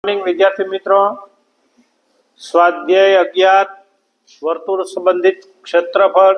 વિદ્યાર્થી મિત્રો, સ્વાધ્યાય 11 વર્તુળ સંબંધિત ક્ષેત્રફળ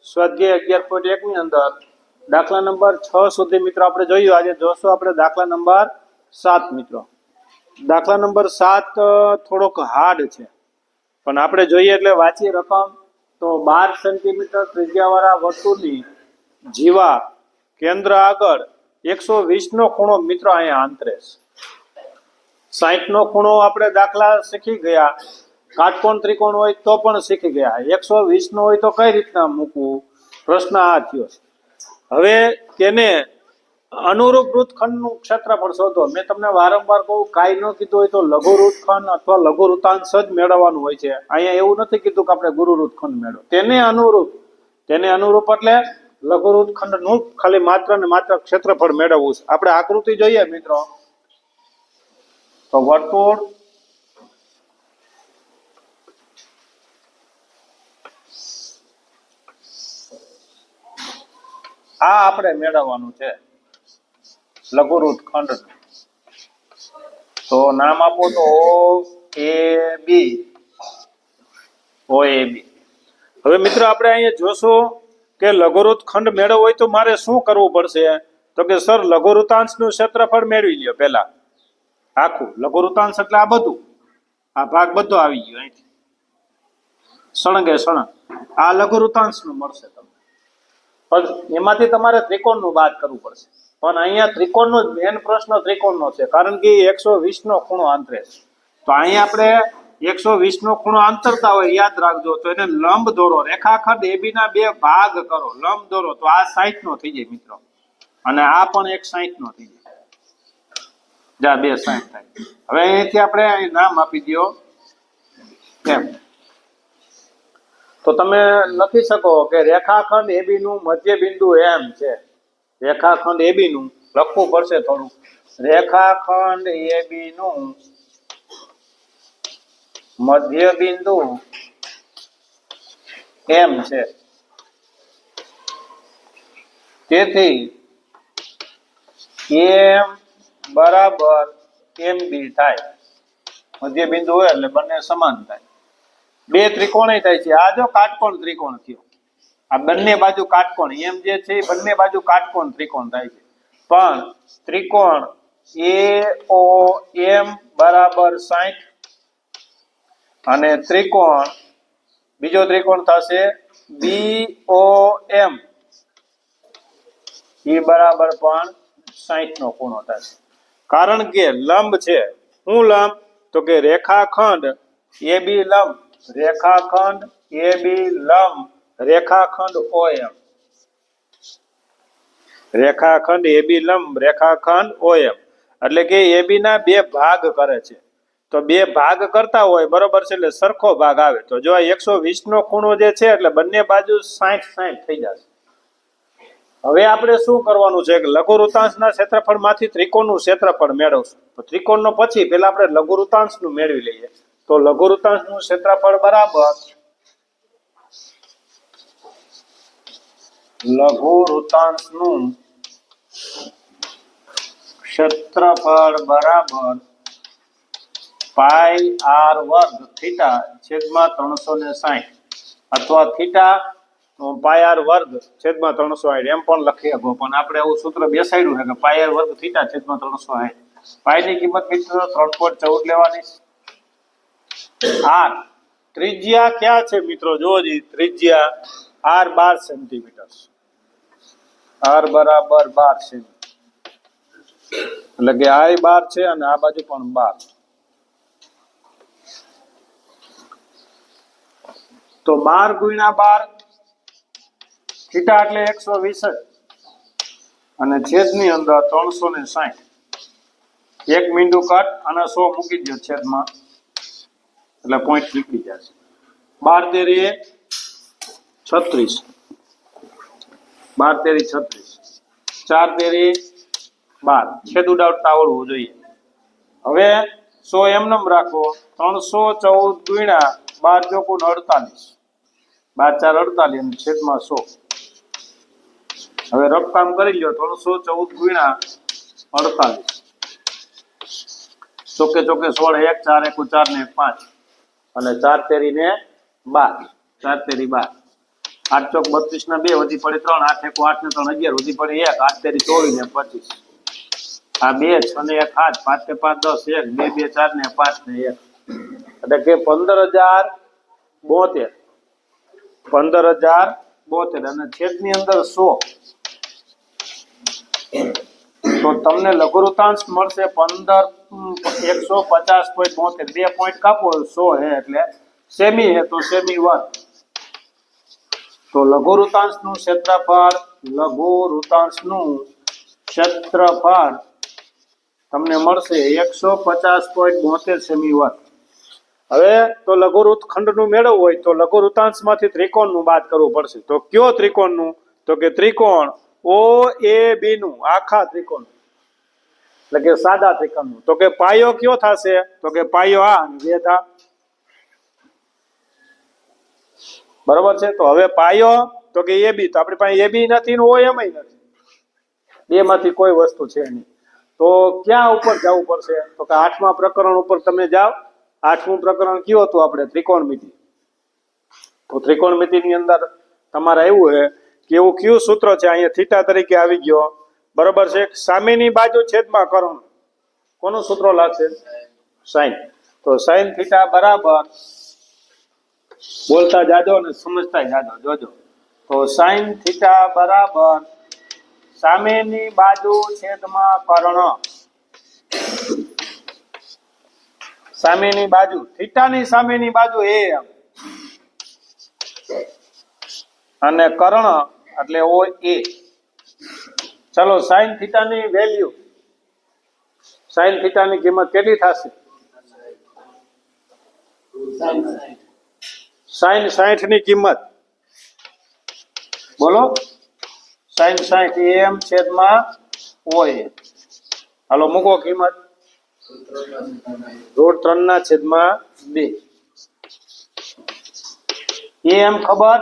સ્વાધ્યાય 11.1 ની અંદર દાખલા નંબર 6 સુધી મિત્રો આપણે જોયું. આજે જોશું આપણે દાખલા નંબર 7 મિત્રો. દાખલા નંબર 7 થોડોક હાર્ડ છે, પણ આપણે જોઈએ એટલે વાંચી રકમ તો 12 સેન્ટીમીટર ત્રિજ્યાવાળા વર્તુળની જીવા કેન્દ્ર આગળ 120 નો ખૂણો મિત્રો અહીંયા આંતરે છે. 60 નો ખૂણો આપણે દાખલા શીખી ગયા, કાટકોણ ત્રિકોણ હોય તો પણ શીખી ગયા. 120 નો હોય તો કઈ રીતના મૂકવું, પ્રશ્ન આ થયો છે. હવે તેને અનુરૂપ વૃત્તખંડનું ક્ષેત્રફળ શોધો. મેં તમને વારંવાર કહું, કાંઈ ન કીધું હોય તો લઘુ વૃત્તખંડ અથવા લઘુ વૃત્તાંશ જ મેળવવાનું હોય છે. અહીંયા એવું નથી કીધું કે આપણે ગુરુ વૃત્તખંડ મેળવો. તેને અનુરૂપ એટલે લઘુ વૃત્તખંડનું ખાલી માત્ર ને માત્ર ક્ષેત્રફળ મેળવવું છે. આપણે આકૃતિ જોઈએ મિત્રો. તો વર્તુળ આ આપણે મેળવવાનું છે લઘુવૃત્ત ખંડ. તો નામ આપો તો OAB. હવે મિત્રો આપણે અહીંયા જોશું કે લઘુવૃત્ત ખંડ મેળવવો હોય તો મારે શું કરવું પડશે? તો કે સર લઘુવૃત્તાંશનું ક્ષેત્રફળ મેળવી લ્યો. પહેલા આખું લઘુવૃત્તાંશ એટલે આ બધું, આ ભાગ બધો આવી ગયો અહીંથી સળંગે સળંગ. આ લઘુવૃત્તાંશનું મળશે તમને, પણ એમાંથી તમારે ત્રિકોણનું બાદ કરવું પડશે. પણ અહીંયા ત્રિકોણનો જ મેન પ્રશ્ન ત્રિકોણનો છે, કારણ કે 120 નો ખૂણો આંતરે છે. તો અહીંયા આપણે 120 નો ખૂણો આંતરતા હોય યાદ રાખજો, તો એને લંબ દોરો. રેખાખંડ AB ના બે ભાગ કરો, લંબ દોરો. તો આ 60 નો થઈ જાય મિત્રો, અને આ પણ એક 60 નો થઈ જાય. જા 2 60 થાય. હવે અહીંથી આપણે અહીં નામ આપી દો એમ. તો તમે લખી શકો કે રેખાખંડ AB નું મધ્ય બિંદુ એમ છે. રેખાખંડ AB નું લખવું પડશે થોડું. રેખાખંડ AB નું મધ્ય બિંદુ એમ છે. તેથી એમ બરાબર MB થાય. મધ્ય બિંદુ હોય એટલે બંને સમાન થાય. બે ત્રિકોણ થાય છે. આ જો કાટકોણ ત્રિકોણ થયો, આ બંને બાજુ કાટકોણ એમ જે છે એ બંને બાજુ કાટકોણ ત્રિકોણ થાય છે. પણ ત્રિકોણ AOM બરાબર 60 અને ત્રિકોણ બીજો ત્રિકોણ થશે BOM એ બરાબર પણ 60 નો ખૂણો થશે. કારણ કે લંબ છે. શું લંબ? તો કે રેખાખંડ AB લંબ, રેખાખંડ AB લંબ રેખાખંડ OM. રેખાખંડ AB લંબ રેખાખંડ OM એટલે કે AB ના બે ભાગ કરે છે. તો બે ભાગ કરતા હોય બરોબર છે, એટલે સરખો ભાગ આવે. તો જો 120 નો ખૂણો જે છે એટલે બંને બાજુ 60-60 થઈ જશે. હવે આપણે શું કરવાનું છે કે લઘુવૃત્તાંશના ક્ષેત્રફળમાંથી ત્રિકોણનું ક્ષેત્રફળ મેળવશું. તો ત્રિકોણનો પછી પહેલા આપણે લઘુવૃત્તાંશનું મેળવી લઈએ. તો લઘુવૃત્તાંશનું ક્ષેત્રફળ બરાબર લઘુવૃત્તાંશનું ક્ષેત્રફળ બરાબર પાઈ r વર્ગ થીટા છેદમાં 360 અથવા થીટા પાઈ r વર્ગ છેદમાં 360 એમ પણ લખી શકો. પણ આપણે એવું સૂત્ર બેસાડ્યું છે કે પાઈ r વર્ગ થીટા છેદમાં 360. પાઈની કિંમત મિત્રો 3.14 લેવાની. r ત્રિજ્યા ક્યાં છે મિત્રો? જોજી, ત્રિજ્યા r 12 સેન્ટીમીટર. r બરાબર 12 સેન્ટીમીટર એટલે કે આ 12 છે અને આ બાજુ પણ 12. તો 12 ગુણ્યા 12 થીટા એટલે 120 અને છેદની અંદર 360. એક મીંડું કટ અને 100 મૂકી દો છેદમાં એટલે પોઈન્ટ નીકળી જશે. 12 તેરી 36, 12 તેરી 36, 4 તેરી 12. છેદ ઉડાવતા આવડવું જોઈએ. હવે 100 એમનેમ રાખો. 314 ગુણ્યા 12 ચોકું 48, 12 4 48 અને છેદમાં 100. હવે રફ કામ કરી લ્યો. 314 ગુણ્યા 48 ચોકે ચોકે 16, 1 4 1 4 ને 5 અને 4 તેરી ને 12, 4 તેરી 12, 8 ચોક 32 ના 2 વધી પડે 3, 8 1 8 ને 3 11 વધી પડે 1, 8 તેરી 24 ને 25, આ 2 6 ને 1 8, 5 ને 5 10, 1 2 2 4 ને 5 ને 1, એટલે કે 15,072, 15,072 અને છેદની અંદર 100, તો તમને લઘુવૃતાંશ મળશે 150.72, 2 પોઈન્ટ કાપો 100 है એટલે સેમી है तो સેમી વર્ગ, તો લઘુવૃતાંશનું ક્ષેત્રફળ તમને મળશે 150.72 સેમી વર્ગ। હવે તો લઘુવૃત્તખંડનું મેળવવું હોય તો લઘુવૃતાંશમાંથી ત્રિકોણનું બાદ કરવું પડશે, તો કયો ત્રિકોણનું, તો કે ત્રિકોણ OAB નું, આખા ત્રિકોણ એટલે કે સાદા ત્રિકોણનું, તો કે પાયો કયો થશે, તો કે પાયો આ અને બે થા, બરોબર છે। તો હવે પાયો તો કે AB, તો આપણી પાસે AB નથી ને OM નથી, બે માંથી કોઈ વસ્તુ છે નહીં, તો ક્યાં ઉપર જવું પડશે, તો કે 8મા પ્રકરણ ઉપર તમે જાઓ। 8મું પ્રકરણ કયું હતું આપણે, ત્રિકોણમિતિ, તો ત્રિકોણમિતિની અંદર તમારે આવ્યું છે કે એવું કયું સૂત્ર છે, અહીંયા થીટા તરીકે આવી ગયો, બરોબર છે। સામેની બાજુ છેદમાં કર્ણ, કોનું સૂત્ર લાગશે, સાઈન, તો સાઈન થીટા બરાબર, બોલતા જાજો અને સમજતા જાજો, જોજો, તો સાઈન થીટા બરાબર સામેની બાજુ છેદમાં કર્ણ, સામેની બાજુ, થીટાની સામેની બાજુ એ અને કર્ણ એટલે OA। ચલો સાઈન થીટાની વેલ્યુ, સાઈન થીટાની કિંમત કેટલી થશે, સાઈન 60 ની કિંમત બોલો, સાઈન 60 AM છેદમાં OA, હાલો મૂકો કિંમત, √3 ના છેદમાં 2, AM ખબર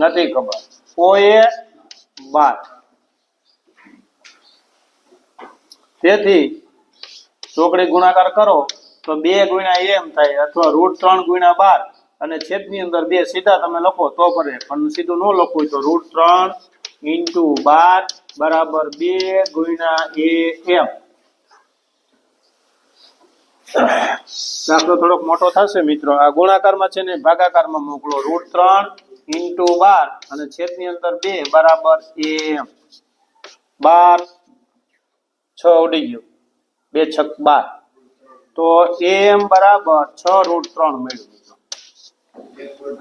નથી, ખબર, OA 12, તેથી ચોકડી ગુણાકાર કરો તો 2 ગુણ્યા AM થાય, અથવા √3 ગુણ્યા 12 અને છેદની અંદર 2 સીધા તમે લખો તો ભરે, પણ સીધું ન લખવું તો √3 × 12 બરાબર 2 ગુણ્યા AM। દાખલો થોડોક મોટો થશે મિત્રો, આ ગુણાકારમાં છે ને ભાગાકારમાં મોકલો, √3 × 12 અને છેદની અંદર 2 બરાબર AM, 12 6 ઉડી ગયું, 2 6 12, તો AM બરાબર 6√3 મળ્યું।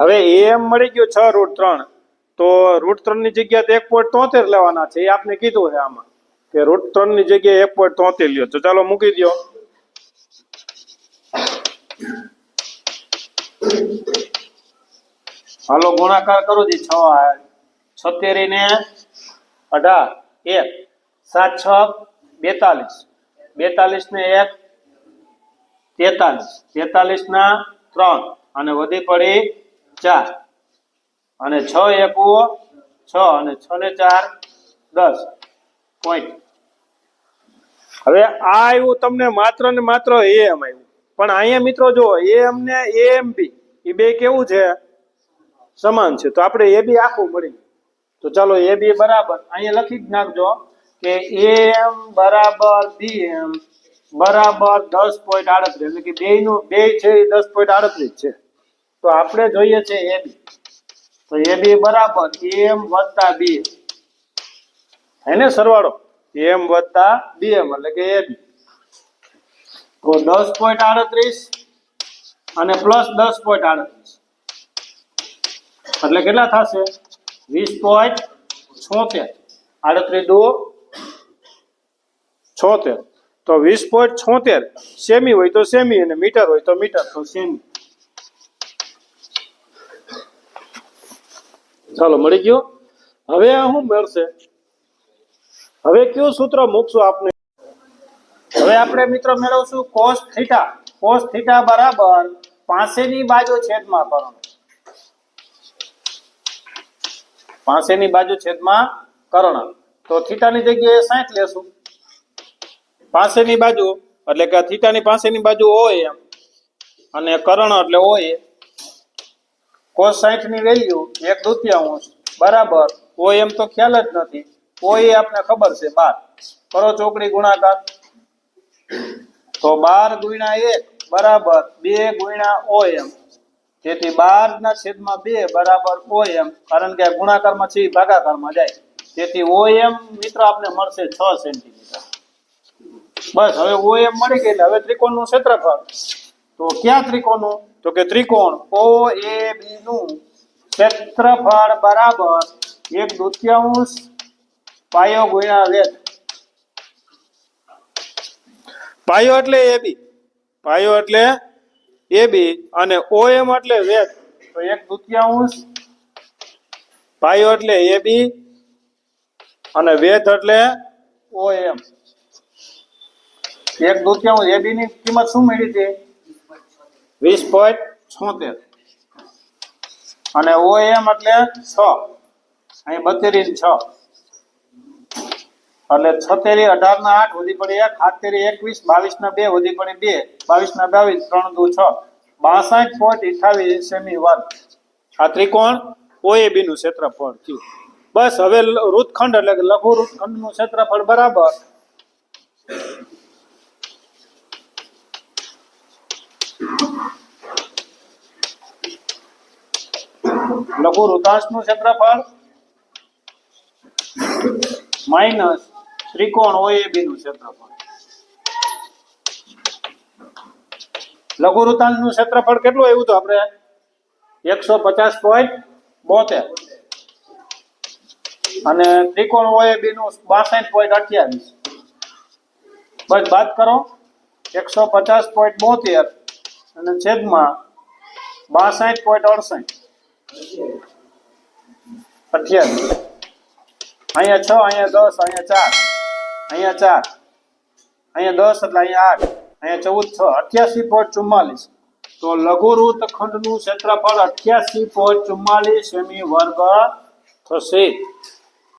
હવે AM મળી ગયો 6√3, તો √3 ની જગ્યાએ 1.73 લેવાના છે, એ આપને કીધું છે આમાં કે √3 ની જગ્યાએ 1.73 લ્યો, તો ચાલો મૂકી દો, હાલો ગુણાકાર કરો જી, 6 76 ને 18, 1 7 6 42, 42 ને 1 43, 43 ના 3 અને વધી પડી 4 અને 6 એકુ 6 અને 6 ને 4 10 પોઈન્ટ। હવે આ આવ્યું તમને માત્ર ને માત્ર AM આવ્યું, પણ અહીંયા મિત્રો જો AM ને AMB એ બે કેવું છે, સમાન છે, તો આપણે AB આખું મળી, તો ચાલો AB બરાબર અહીંયા લખી જ નાખજો કે AM બરાબર BM બરાબર 10.38, એટલે કે બેયનું બે છે એ 10.38 છે, તો આપણે જોઈએ છે AB, તો AB બરાબર AM વત્તા BM, હે ને સરવાળો AM વત્તા BM એટલે કે AB, તો 10.38 અને પ્લસ 10.38 એટલે કેટલા થશે, 20.76, 38 દો 76, તો 20.76 સેમી હોય તો સેમી અને મીટર હોય તો મીટર, તો સેમી। ચાલો મળી ગયો। હવે શું મળશે, હવે કયું સૂત્ર મૂકશું આપણે, હવે આપણે મિત્રો મેળવશું cos થીટા, cos થીટા બરાબર પાસેની બાજુ છેદમાં કર્ણ, પાસેની બાજુ છેદમાં કર્ણ, તો થીટાની જગ્યાએ 60 લેશું, પાસેની બાજુ એટલે કે થીટાની પાસેની બાજુ હોય એમ અને કર્ણ એટલે હોય. cos 60 ની વેલ્યુ 1/2 બરાબર હોય એમ તો ખ્યાલ જ નથી. હોય આપને ખબર છે 12. કરો ચોકડી ગુણાકાર તો 12 ગુણ્યા 1 બરાબર 2 ગુણ્યા OM. તેથી 12/2 બરાબર OM, કારણ કે ગુણાકારમાં છે ભાગાકારમાં જાય. તેથી OM મિત્રો આપને મળશે 6 સેન્ટીમીટર. બસ હવે OM મળી ગઈ. હવે ત્રિકોણનું ક્ષેત્રફળ. તો ક્યાં ત્રિકોણનું? તો કે ત્રિકોણ OAB નું ક્ષેત્રફળ બરાબર 1/2 પાયો ગુણ્યા વેધ. પાયો એટલે AB, પાયો એટલે AB અને OM એટલે વેધ. તો 1/2 પાયો એટલે AB અને વેધ એટલે OM. 1/2 AB ની કિંમત શું મળી હતી? 20.76 અને OM એટલે 6. અહીં 32 6 એટલે 36 18 ના 8 વધી પડે 1, 7 21, 22 ના 2 વધી પડે 2, 22 ના 22, 3 2 6, 62.28 સેમી વર્ગ. આ ત્રિકોણ OAB નું ક્ષેત્રફળ થયું. બસ હવે વૃત્તખંડ એટલે કે લઘુ વૃત્તખંડનું ક્ષેત્રફળ બરાબર લઘુ વૃતાંશનું ક્ષેત્રફળ માઇનસ ત્રિકોણ OAB નું ક્ષેત્રફળ. લઘુ વૃતાંશનું ક્ષેત્રફળ કેટલું આવ્યું તો આપણે 150.72 અને ત્રિકોણ OAB નું 62.28. બસ બાદ કરો 150.72 અને છેદમાં 62.68. 28. અહીંયા 6, અહીંયા 10, અહીંયા 4, અહીંયા 4, અહીંયા 10 એટલે અહીંયા 8, અહીંયા 14 6, 88.44. તો લઘુ વૃત્તખંડનું ક્ષેત્રફળ 88.44 સેમી વર્ગ થશે.